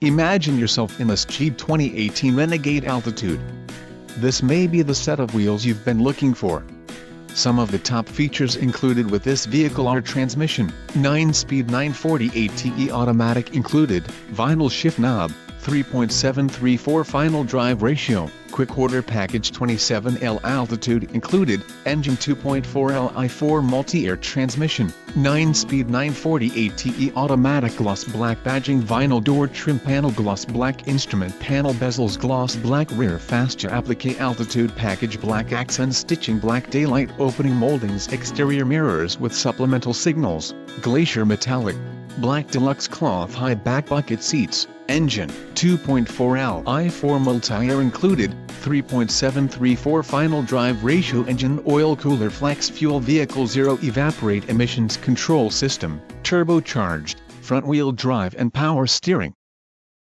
Imagine yourself in this Jeep 2018 Renegade Altitude. This may be the set of wheels you've been looking for. Some of the top features included with this vehicle are transmission, 9-speed 940 ATE automatic included, vinyl shift knob, 3.734 final drive ratio, quick order package 27L altitude included, engine 2.4 Li4 multi-air transmission, 9-speed 940 ATE automatic gloss black badging vinyl door trim panel gloss black instrument panel bezels gloss black rear fascia applique altitude package black accent stitching black daylight opening moldings exterior mirrors with supplemental signals, glacier metallic, black deluxe cloth high back bucket seats, engine, 2.4 Li4 multi-air included, 3.734 final drive ratio engine oil cooler flex fuel vehicle zero evaporate emissions control system, turbocharged, front wheel drive and power steering.